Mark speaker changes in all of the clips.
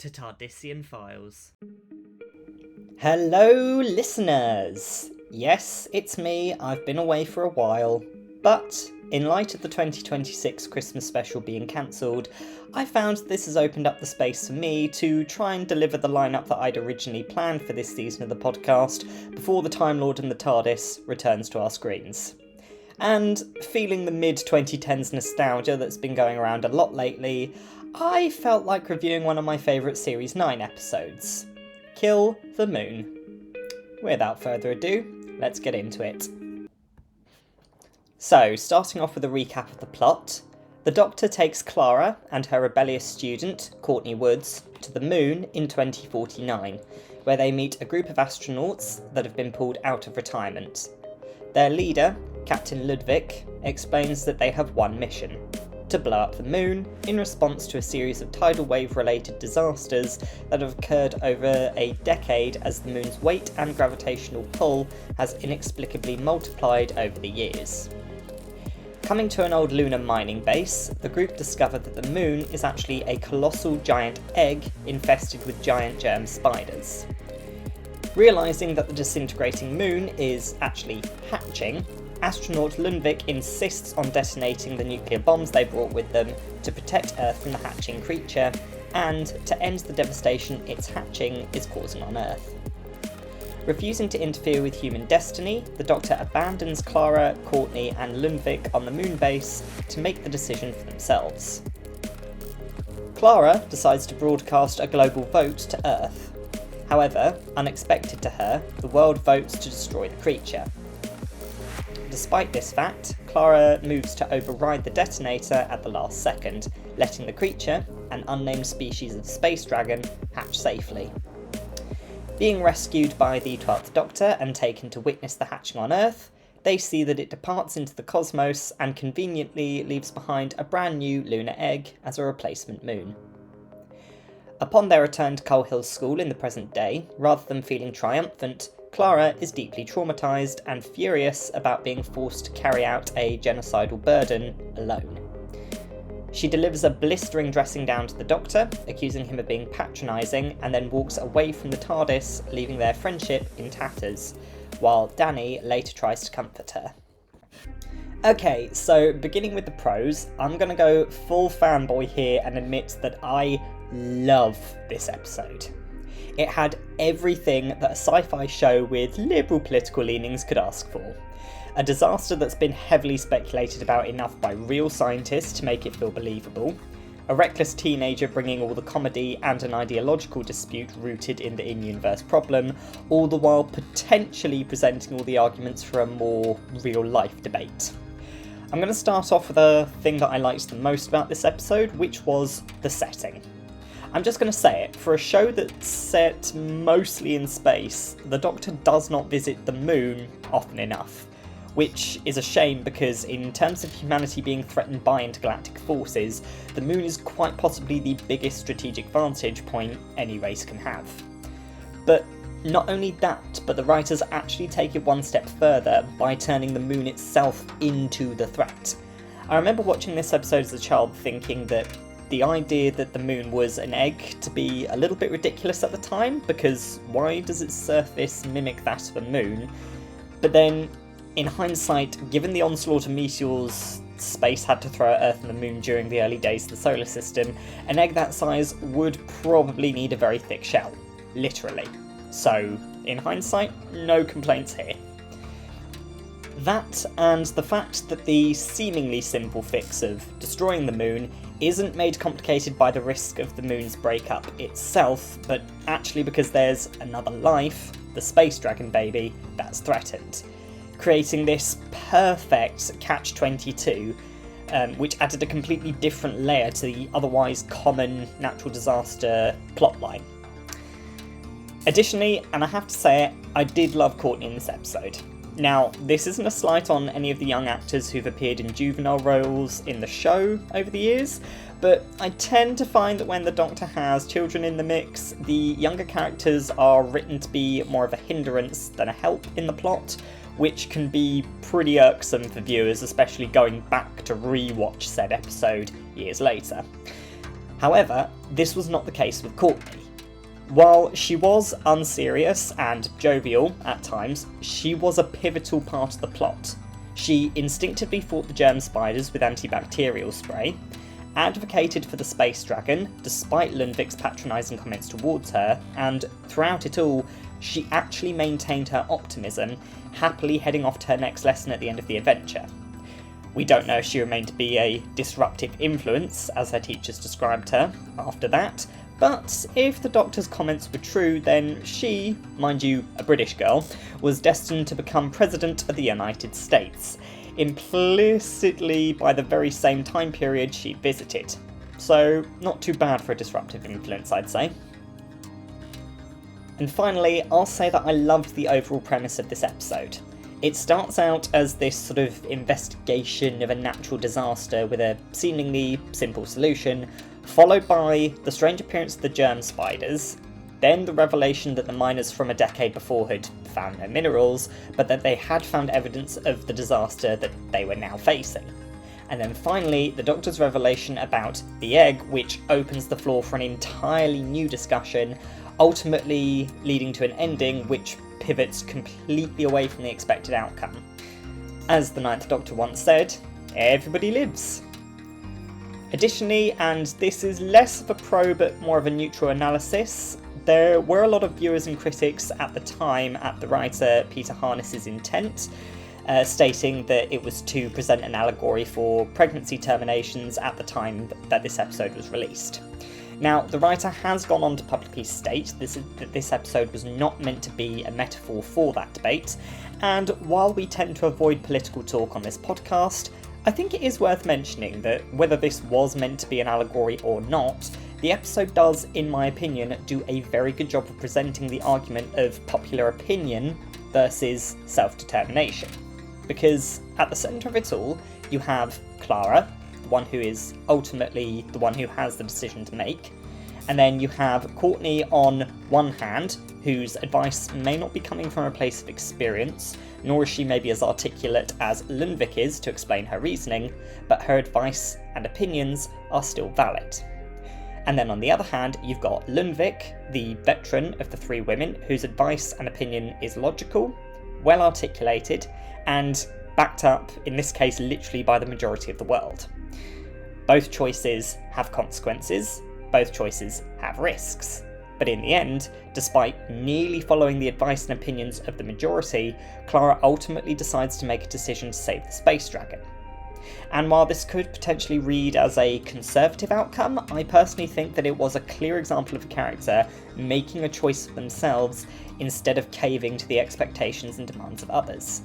Speaker 1: to Tardisian Files.
Speaker 2: Hello, listeners! Yes, it's me, I've been away for a while, but in light of the 2026 Christmas special being cancelled, I found this has opened up the space for me to try and deliver the lineup that I'd originally planned for this season of the podcast before the Time Lord and the TARDIS returns to our screens. And feeling the mid-2010s nostalgia that's been going around a lot lately, I felt like reviewing one of my favourite Series 9 episodes, Kill the Moon. Without further ado, let's get into it. So, starting off with a recap of the plot, the Doctor takes Clara and her rebellious student, Courtney Woods, to the moon in 2049, where they meet a group of astronauts that have been pulled out of retirement. Their leader, Captain Ludwig, explains that they have one mission: to blow up the moon in response to a series of tidal wave related disasters that have occurred over a decade as the moon's weight and gravitational pull has inexplicably multiplied over the years. Coming to an old lunar mining base, the group discover that the moon is actually a colossal giant egg infested with giant germ spiders. Realising that the disintegrating moon is actually hatching, astronaut Lundvik insists on detonating the nuclear bombs they brought with them to protect Earth from the hatching creature, and to end the devastation its hatching is causing on Earth. Refusing to interfere with human destiny, the Doctor abandons Clara, Courtney and Lundvik on the moon base to make the decision for themselves. Clara decides to broadcast a global vote to Earth. However, unexpected to her, the world votes to destroy the creature. Despite this fact, Clara moves to override the detonator at the last second, letting the creature, an unnamed species of space dragon, hatch safely. Being rescued by the 12th Doctor and taken to witness the hatching on Earth, they see that it departs into the cosmos and conveniently leaves behind a brand new lunar egg as a replacement moon. Upon their return to Coal Hill School in the present day, rather than feeling triumphant, Clara is deeply traumatised and furious about being forced to carry out a genocidal burden alone. She delivers a blistering dressing down to the Doctor, accusing him of being patronising, and then walks away from the TARDIS, leaving their friendship in tatters, while Danny later tries to comfort her. Okay, so beginning with the pros, I'm going to go full fanboy here and admit that I love this episode. It had everything that a sci-fi show with liberal political leanings could ask for. A disaster that's been heavily speculated about enough by real scientists to make it feel believable. A reckless teenager bringing all the comedy and an ideological dispute rooted in the in-universe problem, all the while potentially presenting all the arguments for a more real-life debate. I'm going to start off with the thing that I liked the most about this episode, which was the setting. I'm just going to say it, for a show that's set mostly in space, the Doctor does not visit the moon often enough, which is a shame because in terms of humanity being threatened by intergalactic forces, the moon is quite possibly the biggest strategic vantage point any race can have. But not only that, but the writers actually take it one step further by turning the moon itself into the threat. I remember watching this episode as a child thinking that the idea that the moon was an egg to be a little bit ridiculous at the time, because why does its surface mimic that of a moon? But then, in hindsight, given the onslaught of meteors space had to throw at Earth and the moon during the early days of the solar system, an egg that size would probably need a very thick shell. Literally. So, in hindsight, no complaints here. That, and the fact that the seemingly simple fix of destroying the moon isn't made complicated by the risk of the moon's breakup itself, but actually because there's another life, the space dragon baby, that's threatened, creating this perfect catch-22, which added a completely different layer to the otherwise common natural disaster plotline. Additionally, and I have to say it, I did love Courtney in this episode. Now, this isn't a slight on any of the young actors who've appeared in juvenile roles in the show over the years, but I tend to find that when the Doctor has children in the mix, the younger characters are written to be more of a hindrance than a help in the plot, which can be pretty irksome for viewers, especially going back to re-watch said episode years later. However, this was not the case with Courtney. While she was unserious and jovial at times, she was a pivotal part of the plot. She instinctively fought the germ spiders with antibacterial spray, advocated for the space dragon despite Lundvik's patronising comments towards her, and throughout it all, she actually maintained her optimism, happily heading off to her next lesson at the end of the adventure. We don't know if she remained to be a disruptive influence, as her teachers described her, after that, but if the Doctor's comments were true, then she, mind you, a British girl, was destined to become President of the United States, implicitly by the very same time period she'd visited. So, not too bad for a disruptive influence, I'd say. And finally, I'll say that I loved the overall premise of this episode. It starts out as this sort of investigation of a natural disaster with a seemingly simple solution, followed by the strange appearance of the germ spiders, then the revelation that the miners from a decade before had found no minerals, but that they had found evidence of the disaster that they were now facing. And then finally, the Doctor's revelation about the egg, which opens the floor for an entirely new discussion, ultimately leading to an ending which pivots completely away from the expected outcome. As the Ninth Doctor once said, everybody lives. Additionally, and this is less of a pro but more of a neutral analysis, there were a lot of viewers and critics at the time at the writer Peter Harness's intent, stating that it was to present an allegory for pregnancy terminations at the time that this episode was released. Now, the writer has gone on to publicly state that this episode was not meant to be a metaphor for that debate, and while we tend to avoid political talk on this podcast, I think it is worth mentioning that whether this was meant to be an allegory or not, the episode does, in my opinion, do a very good job of presenting the argument of popular opinion versus self-determination. Because at the centre of it all, you have Clara, the one who is ultimately the one who has the decision to make, and then you have Courtney on one hand, whose advice may not be coming from a place of experience, nor is she maybe as articulate as Lundvik is to explain her reasoning, but her advice and opinions are still valid. And then on the other hand, you've got Lundvik, the veteran of the three women, whose advice and opinion is logical, well articulated, and backed up, in this case, literally by the majority of the world. Both choices have consequences, both choices have risks. But in the end, despite nearly following the advice and opinions of the majority, Clara ultimately decides to make a decision to save the space dragon. And while this could potentially read as a conservative outcome, I personally think that it was a clear example of a character making a choice for themselves instead of caving to the expectations and demands of others.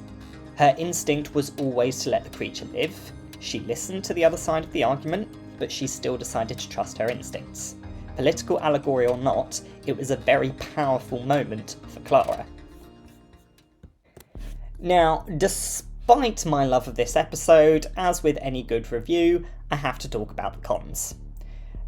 Speaker 2: Her instinct was always to let the creature live. She listened to the other side of the argument, but she still decided to trust her instincts. Political allegory or not, it was a very powerful moment for Clara. Now, despite my love of this episode, as with any good review, I have to talk about the cons.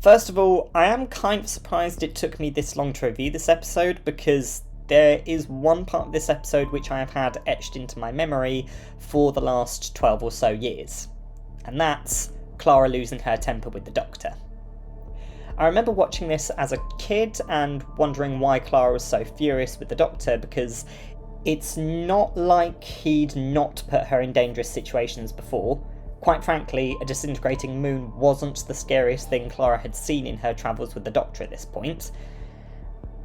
Speaker 2: First of all, I am kind of surprised it took me this long to review this episode, because there is one part of this episode which I have had etched into my memory for the last 12 or so years, and that's Clara losing her temper with the Doctor. I remember watching this as a kid and wondering why Clara was so furious with the Doctor, because it's not like he'd not put her in dangerous situations before. Quite frankly, a disintegrating moon wasn't the scariest thing Clara had seen in her travels with the Doctor at this point.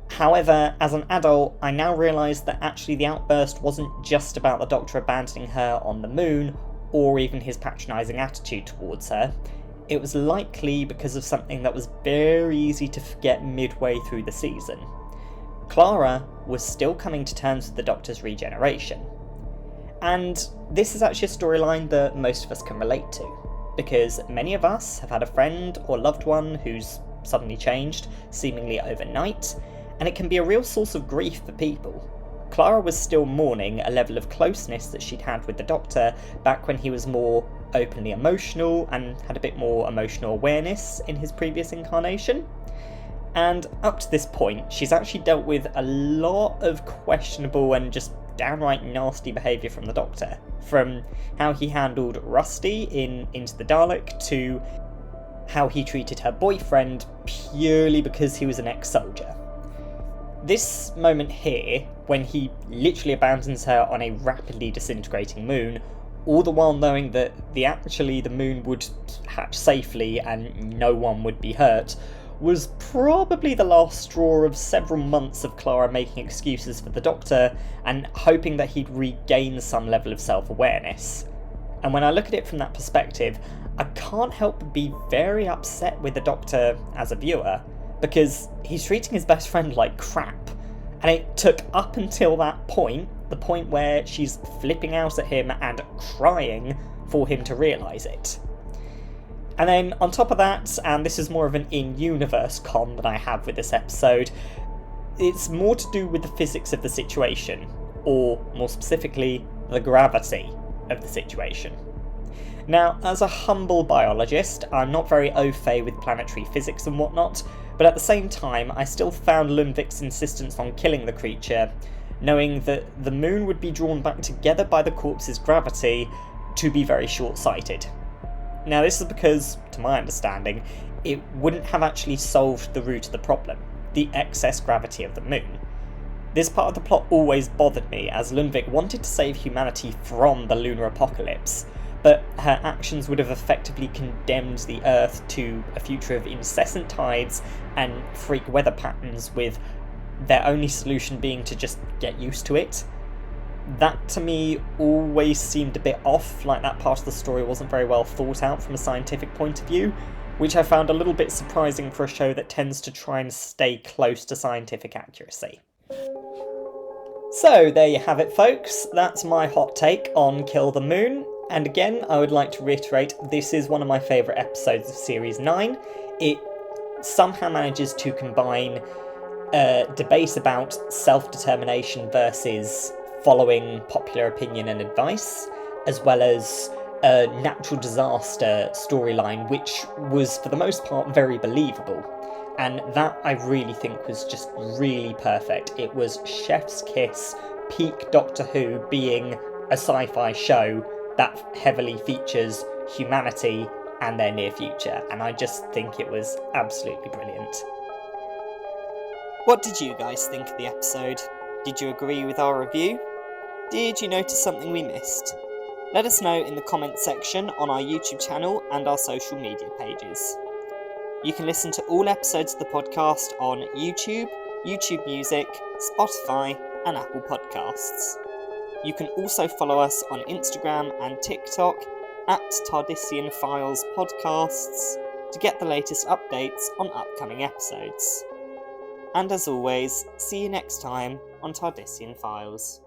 Speaker 2: However, as an adult, I now realise that actually the outburst wasn't just about the Doctor abandoning her on the moon, or even his patronising attitude towards her. It was likely because of something that was very easy to forget midway through the season. Clara was still coming to terms with the Doctor's regeneration. And this is actually a storyline that most of us can relate to, because many of us have had a friend or loved one who's suddenly changed, seemingly overnight, and it can be a real source of grief for people. Clara was still mourning a level of closeness that she'd had with the Doctor back when he was more openly emotional and had a bit more emotional awareness in his previous incarnation. And up to this point, she's actually dealt with a lot of questionable and just downright nasty behaviour from the Doctor. From how he handled Rusty in Into the Dalek, to how he treated her boyfriend purely because he was an ex-soldier. This moment here, when he literally abandons her on a rapidly disintegrating moon, all the while knowing that the moon would hatch safely and no one would be hurt, was probably the last straw of several months of Clara making excuses for the Doctor and hoping that he'd regain some level of self-awareness. And when I look at it from that perspective, I can't help but be very upset with the Doctor as a viewer, because he's treating his best friend like crap. And it took up until that point, the point where she's flipping out at him and crying, for him to realise it. And then on top of that, and this is more of an in-universe con that I have with this episode, it's more to do with the physics of the situation, or more specifically, the gravity of the situation. Now, as a humble biologist, I'm not very au fait with planetary physics and whatnot, but at the same time, I still found Lundvik's insistence on killing the creature, knowing that the moon would be drawn back together by the corpse's gravity, to be very short-sighted. Now, this is because, to my understanding, it wouldn't have actually solved the root of the problem, the excess gravity of the moon. This part of the plot always bothered me, as Lundvik wanted to save humanity from the lunar apocalypse, but her actions would have effectively condemned the Earth to a future of incessant tides and freak weather patterns, with their only solution being to just get used to it. That to me always seemed a bit off, like that part of the story wasn't very well thought out from a scientific point of view, which I found a little bit surprising for a show that tends to try and stay close to scientific accuracy. So there you have it, folks, that's my hot take on Kill the Moon, and again I would like to reiterate this is one of my favourite episodes of Series 9. It somehow manages to combine debate about self-determination versus following popular opinion and advice, as well as a natural disaster storyline, which was for the most part very believable. And that I really think was just really perfect. It was chef's kiss, peak Doctor Who being a sci-fi show that heavily features humanity and their near future, and I just think it was absolutely brilliant. What did you guys think of the episode? Did you agree with our review? Did you notice something we missed? Let us know in the comments section on our YouTube channel and our social media pages. You can listen to all episodes of the podcast on YouTube, YouTube Music, Spotify, and Apple Podcasts. You can also follow us on Instagram and TikTok at Tardisian Files Podcasts to get the latest updates on upcoming episodes. And as always, see you next time on Tardisian Files.